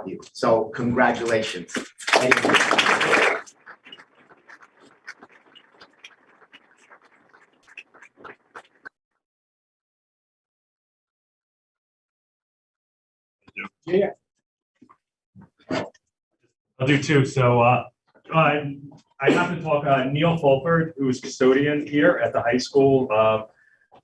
you. So congratulations. Yeah. I'll do two. So I have to talk Neil Fulford, who is custodian here at the high school,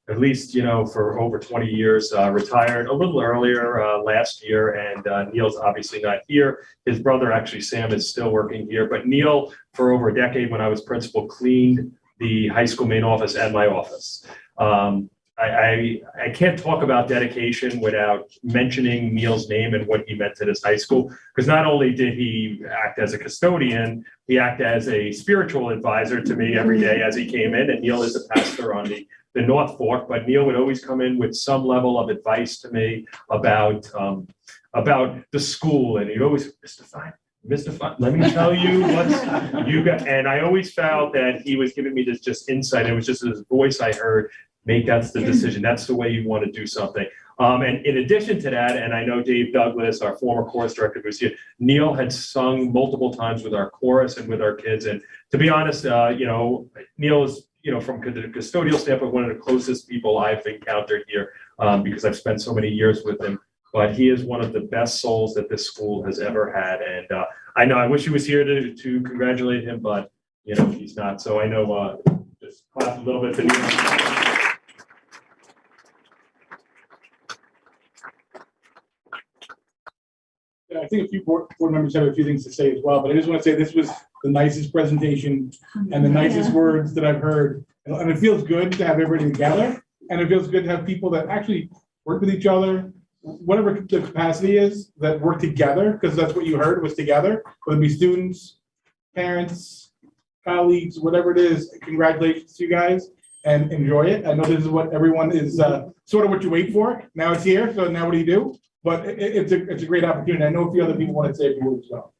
at least, for over 20 years, retired a little earlier last year. And Neil's obviously not here. His brother, actually, Sam, is still working here. But Neil, for over a decade, when I was principal, cleaned the high school main office and my office. I can't talk about dedication without mentioning Neil's name and what he meant to this high school, because not only did he act as a custodian, he acted as a spiritual advisor to me every day as he came in. And Neil is a pastor on the North Fork, but Neil would always come in with some level of advice to me about the school. And he'd always, Mr. Fine, let me tell you what you got. And I always felt that he was giving me this just insight. It was just his voice I heard. That's the decision. That's the way you want to do something. And in addition to that, and I know Dave Douglas, our former chorus director, who's here, Neil had sung multiple times with our chorus and with our kids. And to be honest, Neil is, from the custodial standpoint, one of the closest people I've encountered here, because I've spent so many years with him. But he is one of the best souls that this school has ever had. And I wish he was here to congratulate him, but he's not. So I know just clap a little bit for Neil. I think a few board members have a few things to say as well, but I just want to say this was the nicest presentation and the nicest words that I've heard. And it feels good to have everybody together, and it feels good to have people that actually work with each other, whatever the capacity is, that work together, because that's what you heard was together, whether it be students, parents, colleagues, whatever it is. Congratulations to you guys and enjoy it. I know this is what everyone is sort of what you wait for. Now it's here, so now what do you do? But it's a great opportunity. I know a few other people want to say a few words as well.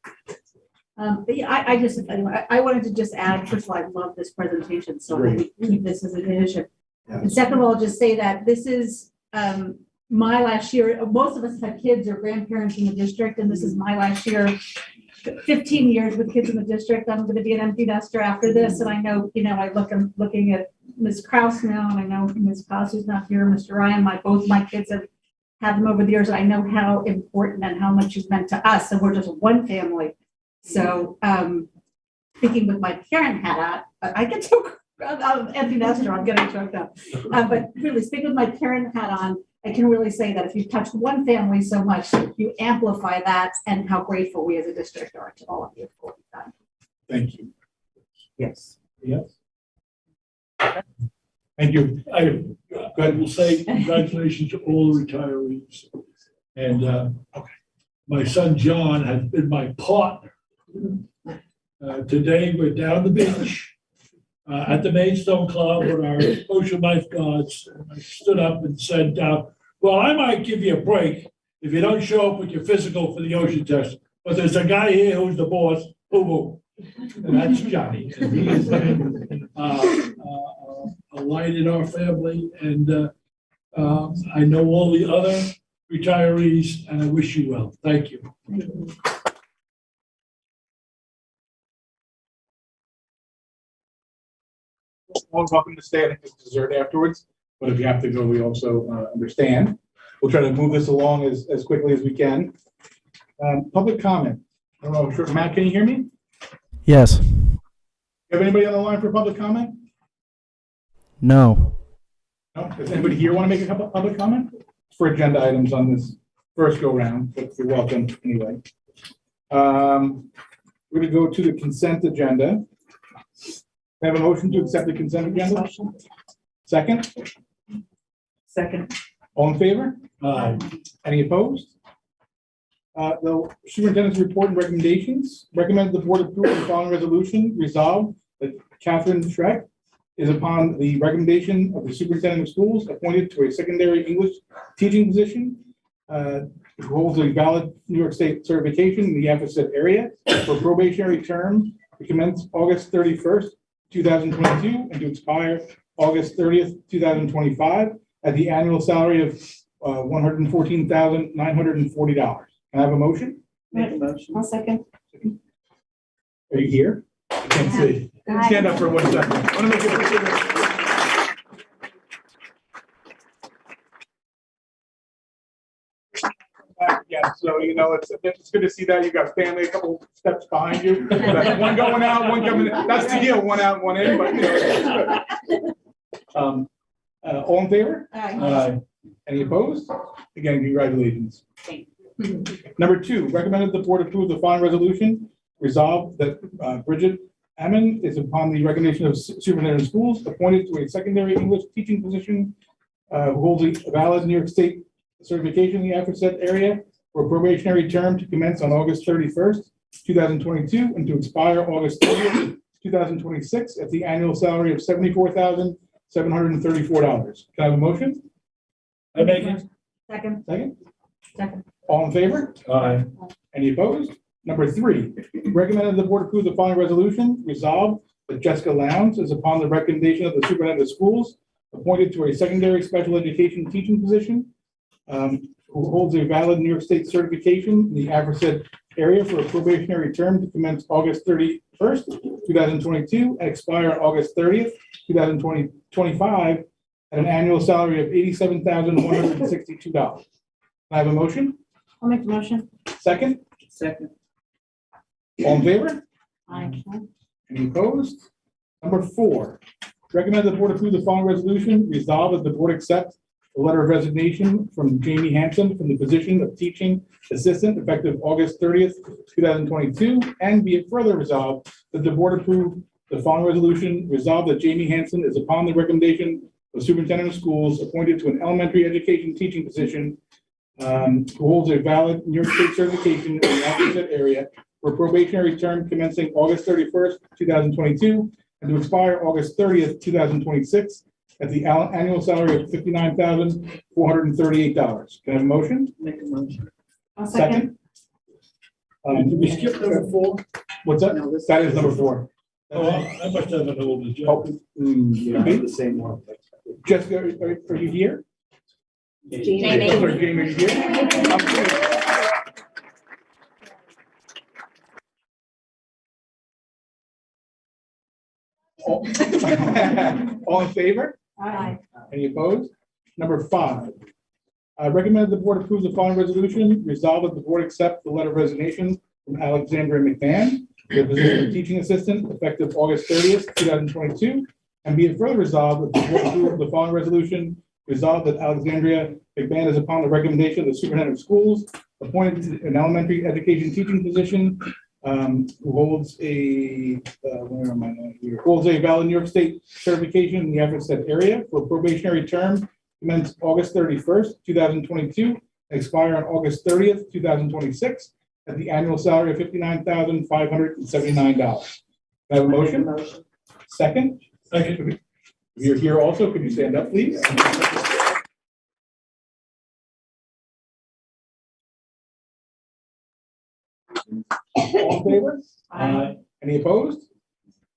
I wanted to just add, first of all, I love this presentation, so we keep this as an initiative. Yeah. And second of all, just say that this is my last year. Most of us have kids or grandparents in the district, and this is my last year. 15 years with kids in the district. I'm going to be an empty nester after this, and I know, I'm looking at Ms. Krause now, and I know Ms. Krause who's not here, Mr. Ryan. Both my kids have had them over the years. I know how important and how much you've meant to us, and we're just one family. So, speaking with my parent hat on, I get to empty nester. I'm getting choked up. But really, speaking with my parent hat on, I can really say that if you touch one family so much, you amplify that, and how grateful we as a district are to all of you for what you've done. Thank you. Yes. Yes. Thank you. I will say congratulations to all the retirees. And my son John has been my partner. Today we're down the beach at the Maidstone Club with our ocean lifeguards. I stood up and said, well, I might give you a break if you don't show up with your physical for the ocean test. But there's a guy here who's the boss, boo-boo. And that's Johnny. And he has been a light in our family. And I know all the other retirees, and I wish you well. Thank you. All welcome to stay. I think there's dessert afterwards, but if you have to go, we also understand. We'll try to move this along as quickly as we can. Public comment. I don't know, Matt, can you hear me? Yes. You have anybody on the line for public comment? No. No? Does anybody here want to make a couple public comment? For agenda items on this first go round, but you're welcome anyway. We're going to go to the consent agenda. I have a motion to accept the consent agenda. Second? Second. All in favor? Any opposed? The superintendent's report and recommendations. Recommend the board approve the following resolution. Resolved that Catherine Schreck is upon the recommendation of the superintendent of schools appointed to a secondary English teaching position who holds a valid New York State certification in the Ehufsd area for probationary term to commence August 31st, 2022 and to expire August 30th, 2025 at the annual salary of $114,940. Can I have a motion? Make a motion. I'll second. Are you here? I can't see. Stand up for 1 second. I want to make a picture. Yeah, so, it's good to see that. You got family a couple steps behind you. One going out, one coming in. That's the deal, one out, one in, but, it's good. All in favor? Aye. Any opposed? Again, congratulations. Thank Number 2, recommended the board approve the following resolution. Resolved that Bridget Ammon is upon the recommendation of superintendent of schools appointed to a secondary English teaching position who holds a valid New York State certification in the aforesaid area for a probationary term to commence on August 31st, 2022, and to expire August 30th, 2026, at the annual salary of $74,734. Can I have a motion? I make it. Second. Second? Second. All in favor? Aye. Any opposed? Number 3, recommended the board approve the following resolution. Resolved that Jessica Lowndes is upon the recommendation of the superintendent of schools appointed to a secondary special education teaching position who holds a valid New York State certification in the aforesaid area for a probationary term to commence August 31st, 2022, and expire August 30th, 2025, at an annual salary of $87,162. Can I have a motion? I'll make the motion. Second? Second. All in favor? Aye. Any opposed? Number 4, recommend the board approve the following resolution. Resolved that the board accept a letter of resignation from Jamie Hanson from the position of teaching assistant effective August 30th, 2022, and be it further resolved that the board approve the following resolution. Resolved that Jamie Hanson is upon the recommendation of superintendent of schools appointed to an elementary education teaching position who holds a valid New York State certification in the opposite area for a probationary term commencing August 31st, 2022, and to expire August 30th, 2026, at the annual salary of $59,438. Can I have a motion? Make a motion. I'll second. Did we skip number 4? What's that? No, this- That is number 4. Oh, I must have an older Oh, job. Yeah, the same one. Jessica, are you here? Jamie. Oh, sorry, Jamie, are you here? I'm sorry. All in favor? Aye. Any opposed? Number 5, I recommend the board approve the following resolution. Resolved that the board accept the letter of resignation from Alexandra McMahon, the position of teaching assistant effective August 30th, 2022. And be it further resolved that the board approve the following resolution. Resolved that Alexandria McMahon is upon the recommendation of the superintendent of schools appointed to an elementary education teaching position who holds a, where am I now here? Holds a valid New York State certification in the aforesaid area for a probationary term commence August 31st, 2022, expire on August 30th, 2026, at the annual salary of $59,579. Can I have a motion? Second? Second. If you're here also, could you stand up, please? All in favor? Aye. Any opposed?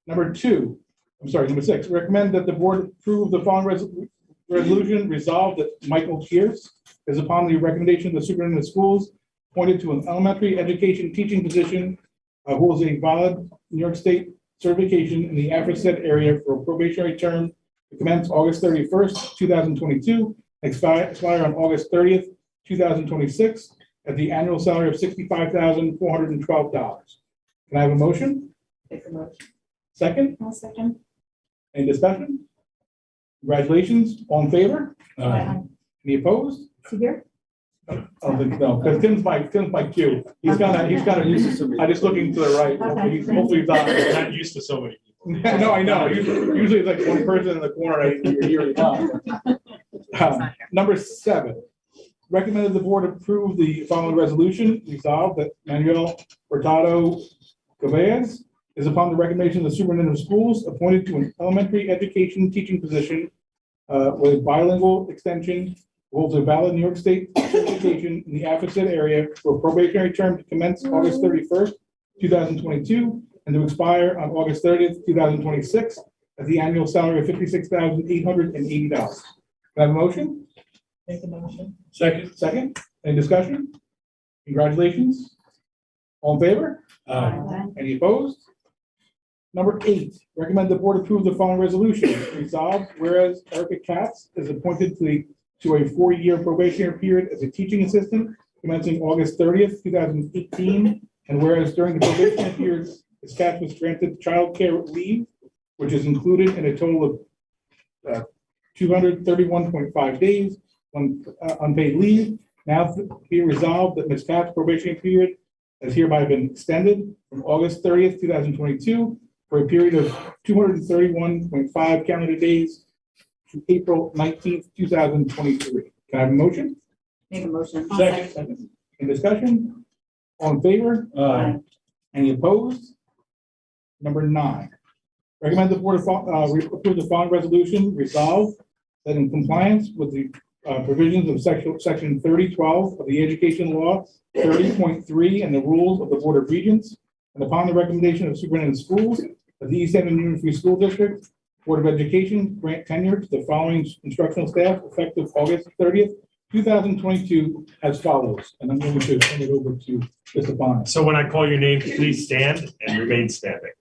Number 6, recommend that the board approve the following resolution. Resolved that Michael Pierce is upon the recommendation of the superintendent of schools appointed to an elementary education teaching position who holds a valid New York State certification in the aforesaid area for a probationary term to commence August 31st, 2022, expire on August 30th, 2026, at the annual salary of $65,412. Can I have a motion? Make a motion. Second? I'll second. Any discussion? Congratulations. All in favor? Aye. Any opposed? Is he here? No, because Tim's my cue. He's kind of used to, I'm just looking to the right. Okay. Hopefully he's not. I'm not used to so many people. No, I know. Usually it's like one person in the corner, you're here. Number 7, recommended the board approve the following resolution. Resolved that Manuel Hurtado Cavez is upon the recommendation of the superintendent of schools appointed to an elementary education teaching position with bilingual extension, holds a valid New York State certification in the aforesaid area for a probationary term to commence August 31st, 2022, and to expire on August 30th, 2026, at the annual salary of $56,880. Can I have a motion? Make a motion. Second. Second? Any discussion? Congratulations. All in favor? Aye. Any opposed? Number 8, recommend the board approve the following resolution. Resolved, whereas Erica Katz is appointed to a 4-year probationary period as a teaching assistant commencing August 30th, 2018, and whereas during the probationary period, Ms. Katz was granted childcare leave, which is included in a total of 231.5 days on unpaid leave. Now be resolved that Ms. Katz's probationary period has hereby been extended from August 30th, 2022 for a period of 231.5 calendar days to April 19th, 2023. Can I have a motion? Make a motion. Second. Any discussion? All in favor? Aye. Any opposed? Number 9, recommend the board approve the following resolution. Resolve that in compliance with the provisions of section 3012 of the Education Law 30.3 and the rules of the Board of Regents, and upon the recommendation of Superintendent of Schools of the East Hampton Union Free School District, Board of Education grant tenure to the following instructional staff effective August 30th, 2022 as follows. And I'm going to turn it over to Mr. Bonner. So when I call your name, please stand and remain standing.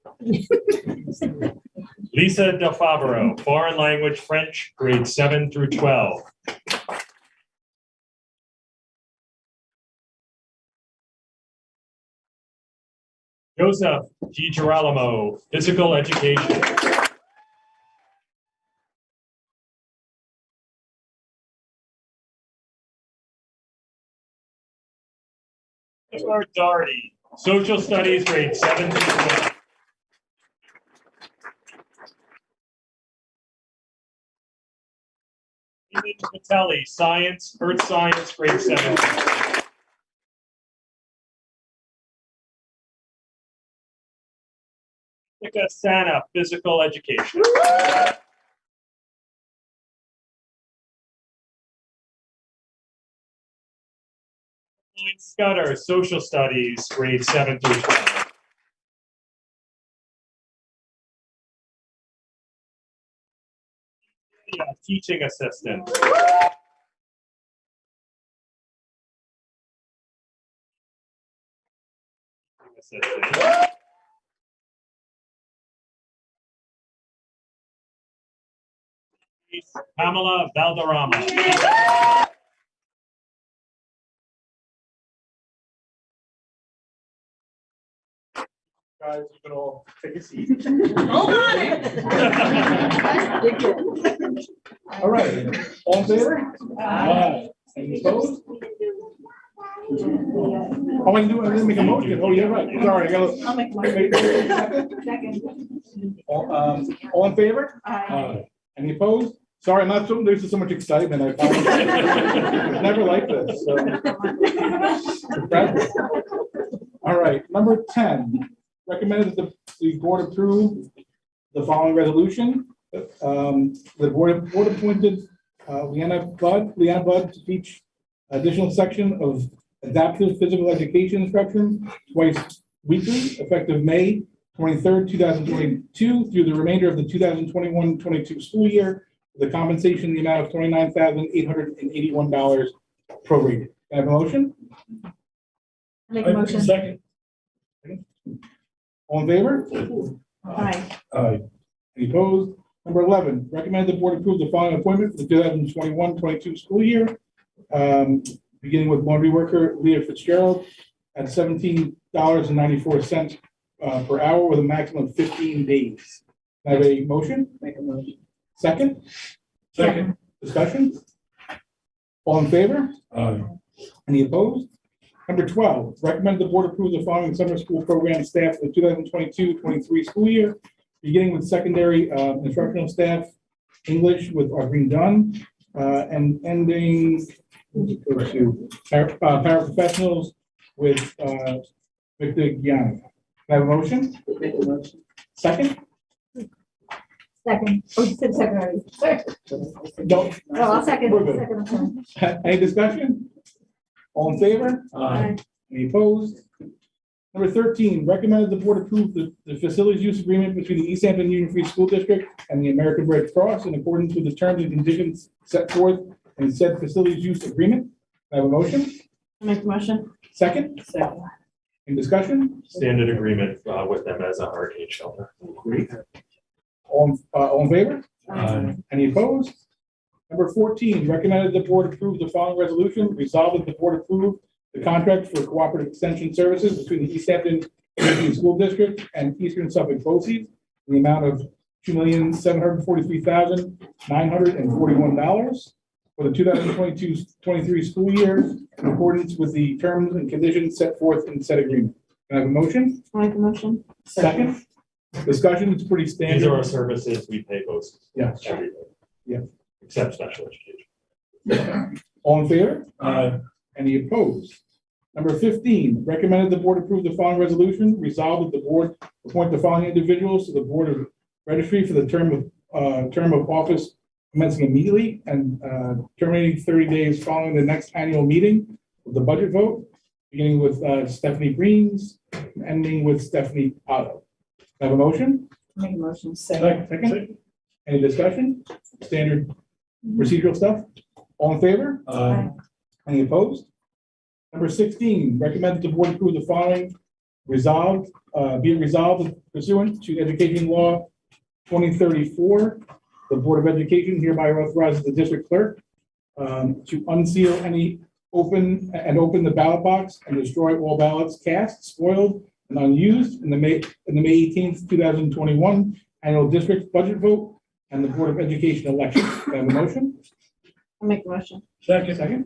Lisa Del Favaro, foreign language French, grades 7 through 12. Joseph Di Girolamo, physical education. Edward Doherty, social studies, grade 7 through 12. Steven Patelli, science, earth science, grade 7. Jessica Sana, physical education. Scudder, social studies, grade 7 through 12. Yeah, teaching assistant. Pamela Valderrama. Guys, you can all take a seat. Hold on it. All right, all in favor? Aye. Any opposed? Oh, I didn't make a motion. Oh, yeah, right. Sorry, I gotta. I'll make one. Second. All in favor? Aye. Any opposed? Sorry, I'm not so, there's so much excitement. I apologize. Never like this. So. All right, number 10, recommended that the board approve the following resolution. The board appointed Leanna Budd to teach additional section of adaptive physical education instruction twice weekly, effective May 23rd, 2022 through the remainder of the 2021-22 school year. The compensation in the amount of $29,881 prorated. Can I have a motion? Make a motion. Second. All in favor? Aye. Aye. Any opposed? Number 11, recommend the board approve the following appointment for the 2021-22 school year, beginning with laundry worker Leah Fitzgerald at $17.94 per hour with a maximum of 15 days. Can I have a motion? Make a motion. Second? Second. Discussion? All in favor? Aye. Any opposed? Number 12, recommend the board approve the following summer school program staff for the 2022-23 school year, beginning with secondary instructional staff, English with Arlene Dunn, and ending to paraprofessionals with Victor Gianni. Can I have a motion? Make a motion. Second? Second. Oh, you said second already. Sorry. No. Oh, I'll second. We're good. Second, I'm Any discussion? All in favor? Aye. Any opposed? Number 13, recommended the board approve the facilities use agreement between the East Hampton Union Free School District and the American Red Cross in accordance with the terms and conditions set forth in said facilities use agreement. I have a motion. Make a motion. Second? Second. Any discussion? Standard agreement with them as a hurricane shelter. Great. All in favor? Any opposed? Number 14, recommended the board approve the following resolution. Resolved that the board approve the contract for cooperative extension services between the East Hampton Union School District and Eastern Suffolk BOCES in the amount of $2,743,941 for the 2022-23 school year in accordance with the terms and conditions set forth in said agreement. Can I have a motion? I'll make a motion. Second? Discussion, it's pretty These are standard. our services, we pay those. Yeah. Every day. Yeah. Except special education. All in favor? Aye. Any opposed? Number 15, recommended the board approve the following resolution. Resolved that the board appoint the following individuals to the Board of Registry for the term of office commencing immediately and terminating 30 days following the next annual meeting of the budget vote, beginning with Stephanie Greens, and ending with Stephanie Otto. Have a motion? Make a motion. Second? Any discussion? Standard procedural stuff? All in favor? Aye. Any opposed? Number 16, recommend the board approve the following. Resolved, be it resolved pursuant to Education Law 2034, the Board of Education hereby authorizes the district clerk to unseal any open the ballot box and destroy all ballots cast, spoiled, and unused in the May 18th, 2021 annual district budget vote and the Board of Education election. Can I have a motion? I'll make a motion. Second.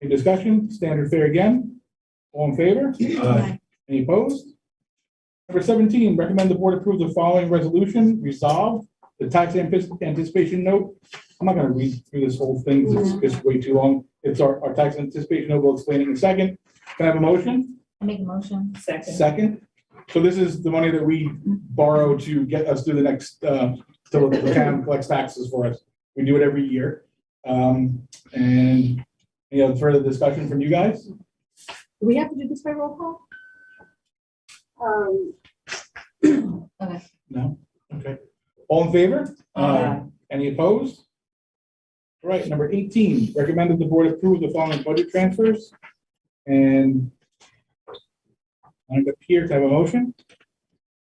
Any discussion? Standard fare again. All in favor? Aye. Any opposed? Number 17, recommend the board approve the following resolution. Resolve the tax anticipation note. I'm not going to read through this whole thing. 'Cause it's just way too long. It's our tax anticipation note. We'll explain it in a second. Can I have a motion? I'll make a motion. Second. So this is the money that we borrow to get us through the next, till the town collects taxes for us. We do it every year. And any other further discussion from you guys? Do we have to do this by roll call? Okay. No? Okay. All in favor? Any opposed? All right, number 18, recommended the board approve the following budget transfers. And I'm up here to have a motion.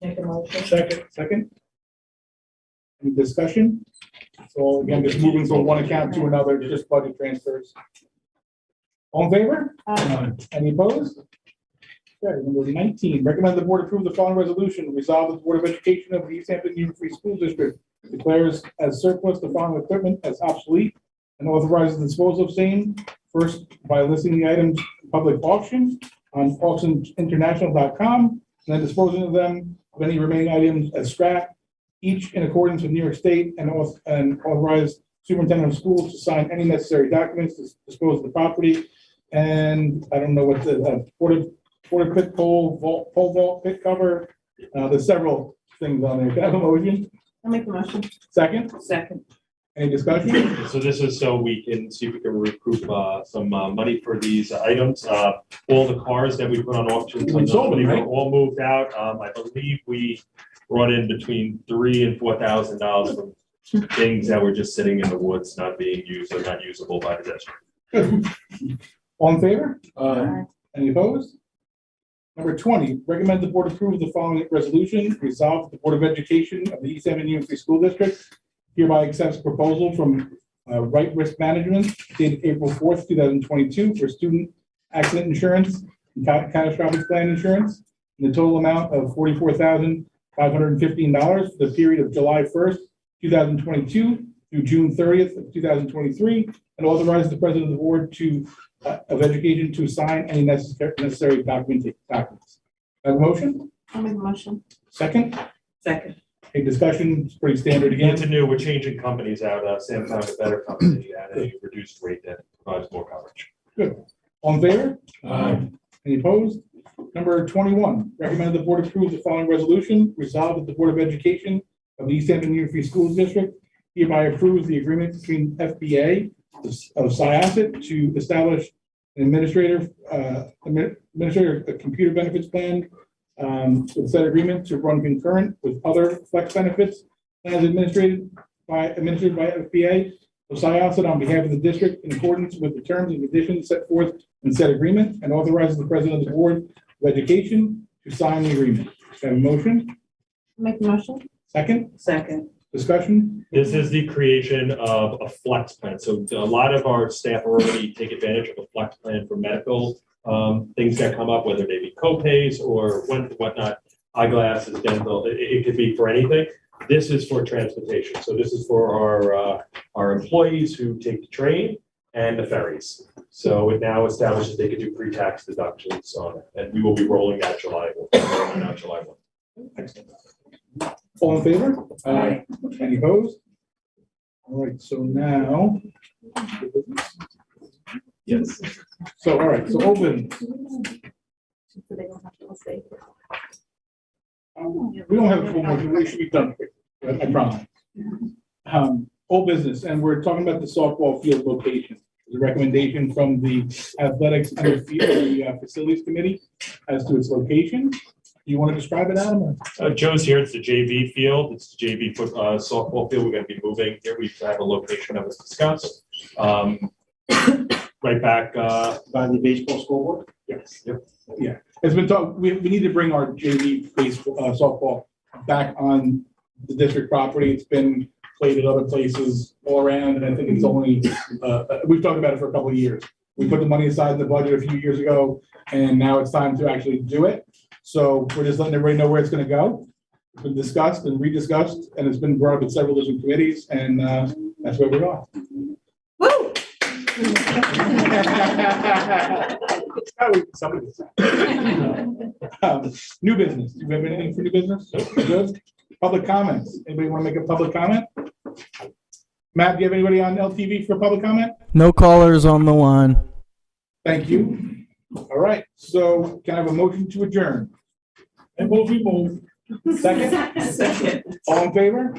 Make a motion. Second. Any discussion? So again, just moving from one account to another, just budget transfers. All in favor? Any opposed? Okay, number 19, recommend the board approve the following resolution. Resolve the Board of Education of the East Hampton Union Free School District declares as surplus the following equipment as obsolete and authorizes the disposal of same, first by listing the items in public auction on auctionsinternational.com, and then disposing of them of any remaining items as scrap, each in accordance with New York State, and authorize superintendent of schools to sign any necessary documents to dispose of the property. And I don't know what the porta pit pole vault pit cover. There's several things on there. Can I have a motion? I'll make a motion. Second? Any discussion? So this is so we can see if we can recoup some money for these items. All the cars that we put on auction, We sold them, right? all moved out. I believe we brought in between $3,000 and $4,000 from things that were just sitting in the woods, not being used or not usable by the district. All in favor? Aye. Any opposed? Number 20, recommend the board approve the following resolution. Resolve that the Board of Education of the East Hampton Union Free School District hereby accepts proposal from Right Risk Management dated April 4th, 2022 for student accident insurance and catastrophic plan insurance in the total amount of $44,515 for the period of July 1st, 2022 through June 30th of 2023, and authorize the president of the board of education to sign any necessary documents. Have a motion? I'll make a motion. Second? A discussion, it's pretty standard Again, again. to new, we're changing companies out. Sam found a better company at a reduced rate that provides more coverage. All in favor? Aye. Any opposed? Number 21, recommend the board approve the following resolution. Resolved that the Board of Education of the East Hampton Union Free Schools District hereby approves the agreement between FBA of Syosset to establish an administrator a computer benefits plan with said agreement to run concurrent with other flex benefits plans administered by FBA of Syosset on behalf of the district in accordance with the terms and conditions set forth in said agreement, and authorizes the president of the board of Education to sign the agreement. Can I have a motion? Make the motion? Second, Second. discussion? This is the creation of a flex plan. So a lot of our staff already take advantage of a flex plan for medical things that come up, whether they be co-pays or whatnot, eyeglasses, dental, it could be for anything. This is for transportation. So this is for our employees who take the train and the ferries. So it now establishes they could do pre-tax deductions on it, and we will be rolling that July 1. Excellent. All in favor? Aye. Any opposed? All right, so now. Yes. So, all right, so open. So they don't have to say. We don't have a full motion, we should be done quick, I promise. Old business, and we're talking about the softball field location. There's a recommendation from the athletics and the facilities committee as to its location. Do you want to describe it, Adam? Joe's here. It's the JV field. It's the JV softball field. We're going to be moving here. We have a location that was discussed. Right back. By the baseball scoreboard? Yes. Yep. Yeah, it's been talked, we need to bring our JV baseball, softball back on the district property. It's been played at other places all around, and I think it's only, we've talked about it for a couple of years. We put the money aside in the budget a few years ago, and now it's time to actually do it. So we're just letting everybody know where it's gonna go. It's been discussed and rediscussed, and it's been brought up in several different committees, and that's where we're going. Woo! New business. Do you have anything for new business? Good. Public comments. Anybody want to make a public comment? Matt, do you have anybody on LTV for public comment? No callers on the line. Thank you. All right, so can I have a motion to adjourn? And move. Second? Second. All in favor?